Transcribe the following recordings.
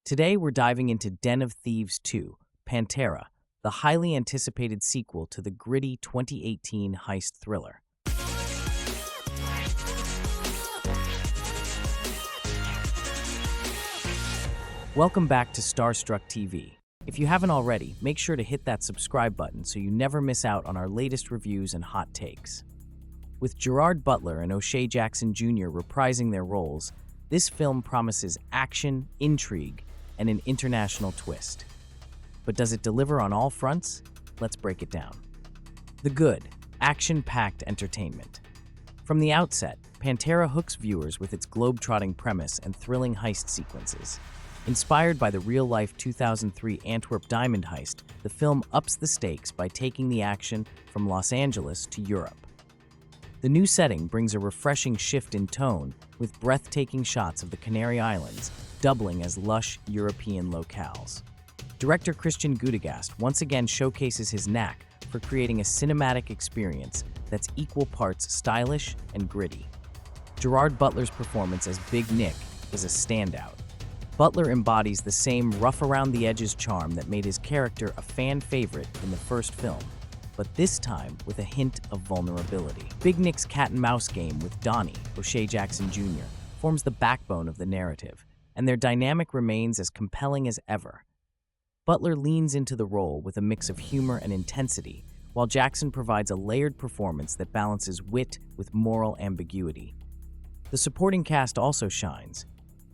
Today we're diving into Den of Thieves 2, Pantera, the highly anticipated sequel to the gritty 2018 heist thriller. Welcome back to Starstruck TV. If you haven't already, make sure to hit that subscribe button so you never miss out on our latest reviews and hot takes. With Gerard, Butler, and O'Shea Jackson Jr. reprising their roles, this film promises action, intrigue, and an international twist. But does it deliver on all fronts? Let's break it down. The good, action-packed entertainment. From the outset, Pantera hooks viewers with its globe-trotting premise and thrilling heist sequences. Inspired by the real-life 2003 Antwerp diamond heist, the film ups the stakes by taking the action from Los Angeles to Europe. The new setting brings a refreshing shift in tone, with breathtaking shots of the Canary Islands doubling as lush European locales. Director Christian Gudegast once again showcases his knack for creating a cinematic experience that's equal parts stylish and gritty. Gerard Butler's performance as Big Nick is a standout. Butler embodies the same rough-around-the-edges charm that made his character a fan favorite in the first film, but this time with a hint of vulnerability. Big Nick's cat-and-mouse game with Donnie, O'Shea Jackson Jr., forms the backbone of the narrative, and their dynamic remains as compelling as ever. Butler leans into the role with a mix of humor and intensity, while Jackson provides a layered performance that balances wit with moral ambiguity. The supporting cast also shines.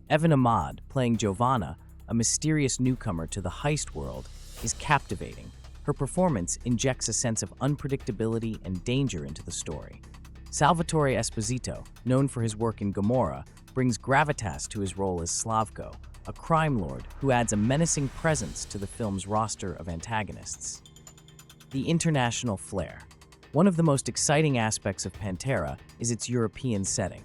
Evan Ahmad, playing Giovanna, a mysterious newcomer to the heist world, is captivating. Her performance injects a sense of unpredictability and danger into the story. Salvatore Esposito, known for his work in Gomorrah, brings gravitas to his role as Slavko, a crime lord who adds a menacing presence to the film's roster of antagonists. The international flair. One of the most exciting aspects of Pantera is its European setting.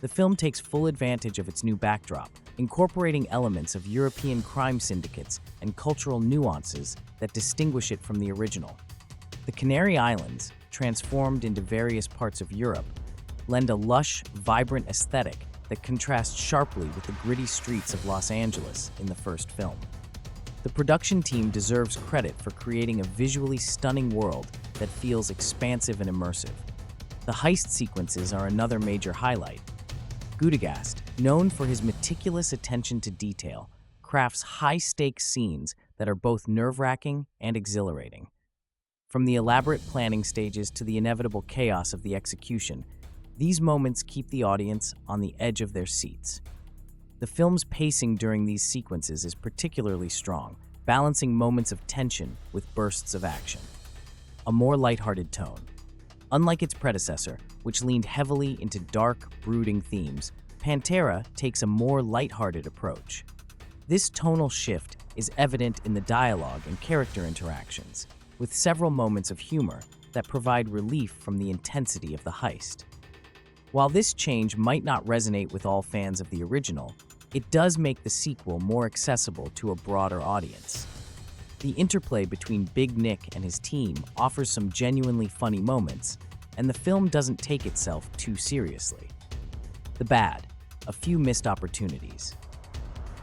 The film takes full advantage of its new backdrop, incorporating elements of European crime syndicates and cultural nuances that distinguish it from the original. The Canary Islands, transformed into various parts of Europe, lend a lush, vibrant aesthetic that contrasts sharply with the gritty streets of Los Angeles in the first film. The production team deserves credit for creating a visually stunning world that feels expansive and immersive. The heist sequences are another major highlight. Gudegast, known for his meticulous attention to detail, crafts high-stakes scenes that are both nerve-wracking and exhilarating. From the elaborate planning stages to the inevitable chaos of the execution, these moments keep the audience on the edge of their seats. The film's pacing during these sequences is particularly strong, balancing moments of tension with bursts of action. A more lighthearted tone. Unlike its predecessor, which leaned heavily into dark, brooding themes, Pantera takes a more lighthearted approach. This tonal shift is evident in the dialogue and character interactions, with several moments of humor that provide relief from the intensity of the heist. While this change might not resonate with all fans of the original, it does make the sequel more accessible to a broader audience. The interplay between Big Nick and his team offers some genuinely funny moments, and the film doesn't take itself too seriously. The bad, a few missed opportunities.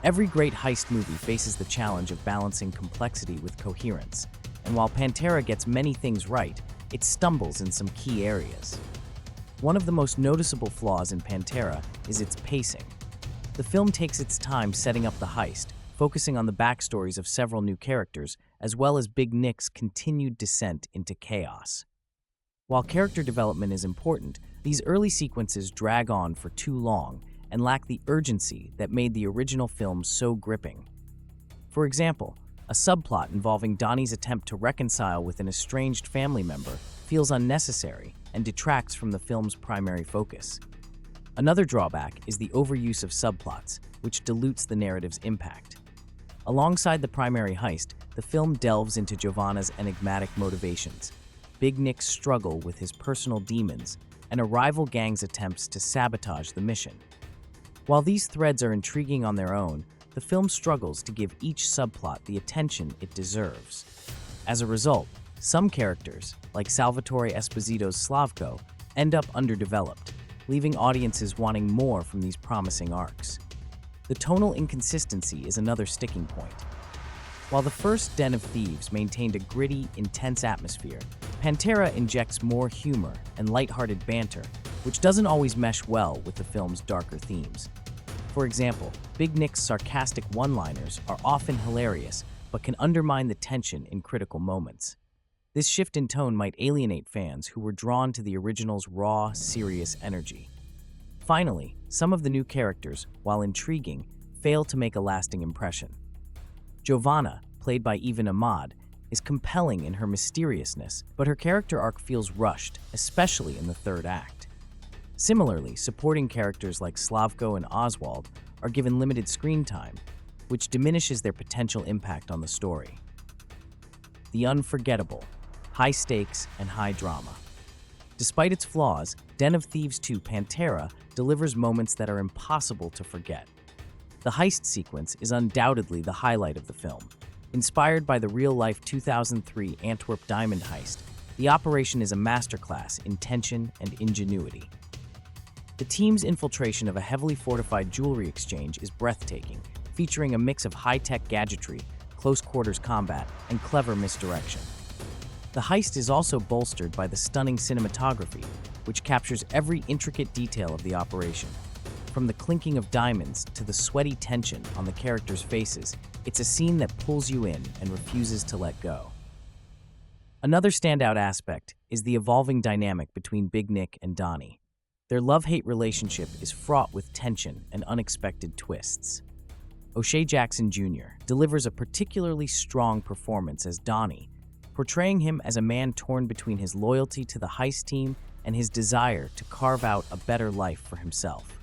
Every great heist movie faces the challenge of balancing complexity with coherence, and while Pantera gets many things right, it stumbles in some key areas. One of the most noticeable flaws in Pantera is its pacing. The film takes its time setting up the heist, focusing on the backstories of several new characters, as well as Big Nick's continued descent into chaos. While character development is important, these early sequences drag on for too long and lack the urgency that made the original film so gripping. For example, a subplot involving Donnie's attempt to reconcile with an estranged family member feels unnecessary and detracts from the film's primary focus. Another drawback is the overuse of subplots, which dilutes the narrative's impact. Alongside the primary heist, the film delves into Giovanna's enigmatic motivations, Big Nick's struggle with his personal demons, and a rival gang's attempts to sabotage the mission. While these threads are intriguing on their own, the film struggles to give each subplot the attention it deserves. As a result, some characters, like Salvatore Esposito's Slavko, end up underdeveloped, leaving audiences wanting more from these promising arcs. The tonal inconsistency is another sticking point. While the first Den of Thieves maintained a gritty, intense atmosphere, Pantera injects more humor and lighthearted banter, which doesn't always mesh well with the film's darker themes. For example, Big Nick's sarcastic one-liners are often hilarious, but can undermine the tension in critical moments. This shift in tone might alienate fans who were drawn to the original's raw, serious energy. Finally, some of the new characters, while intriguing, fail to make a lasting impression. Giovanna, played by Even Ahmad, is compelling in her mysteriousness, but her character arc feels rushed, especially in the third act. Similarly, supporting characters like Slavko and Oswald are given limited screen time, which diminishes their potential impact on the story. The unforgettable, high stakes, and high drama. Despite its flaws, Den of Thieves 2 Pantera delivers moments that are impossible to forget. The heist sequence is undoubtedly the highlight of the film. Inspired by the real-life 2003 Antwerp diamond heist, the operation is a masterclass in tension and ingenuity. The team's infiltration of a heavily fortified jewelry exchange is breathtaking, featuring a mix of high-tech gadgetry, close-quarters combat, and clever misdirection. The heist is also bolstered by the stunning cinematography, which captures every intricate detail of the operation. From the clinking of diamonds to the sweaty tension on the characters' faces, it's a scene that pulls you in and refuses to let go. Another standout aspect is the evolving dynamic between Big Nick and Donnie. Their love-hate relationship is fraught with tension and unexpected twists. O'Shea Jackson Jr. delivers a particularly strong performance as Donnie, portraying him as a man torn between his loyalty to the heist team and his desire to carve out a better life for himself.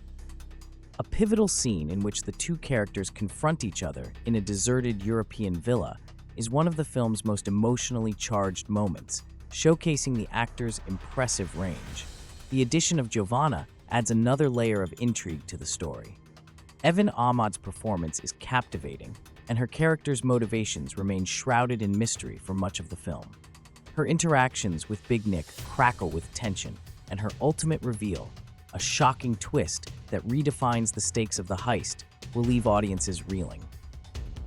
A pivotal scene in which the two characters confront each other in a deserted European villa is one of the film's most emotionally charged moments, showcasing the actors' impressive range. The addition of Giovanna adds another layer of intrigue to the story. Even Ahmad's performance is captivating, and her character's motivations remain shrouded in mystery for much of the film. Her interactions with Big Nick crackle with tension, and her ultimate reveal, a shocking twist that redefines the stakes of the heist, will leave audiences reeling.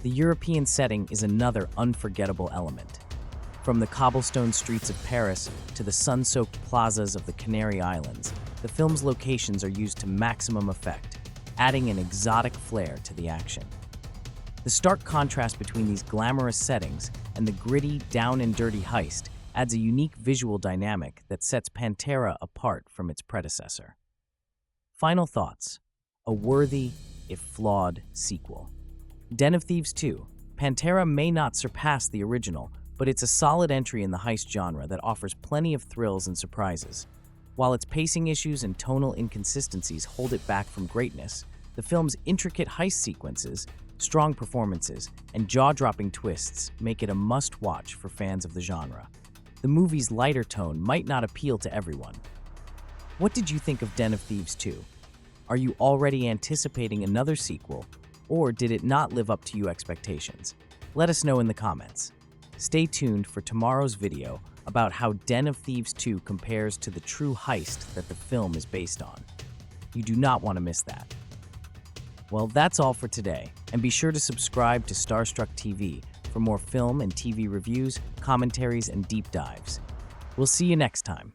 The European setting is another unforgettable element. From the cobblestone streets of Paris to the sun-soaked plazas of the Canary Islands, the film's locations are used to maximum effect, adding an exotic flair to the action. The stark contrast between these glamorous settings and the gritty, down-and-dirty heist adds a unique visual dynamic that sets Pantera apart from its predecessor. Final thoughts: a worthy, if flawed, sequel. Den of Thieves 2, Pantera may not surpass the original, but it's a solid entry in the heist genre that offers plenty of thrills and surprises. While its pacing issues and tonal inconsistencies hold it back from greatness, the film's intricate heist sequences, strong performances, and jaw-dropping twists make it a must-watch for fans of the genre. The movie's lighter tone might not appeal to everyone. What did you think of Den of Thieves 2? Are you already anticipating another sequel, or did it not live up to your expectations? Let us know in the comments. Stay tuned for tomorrow's video about how Den of Thieves 2 compares to the true heist that the film is based on. You do not want to miss that. Well, that's all for today, and be sure to subscribe to Starstruck TV for more film and TV reviews, commentaries, and deep dives. We'll see you next time.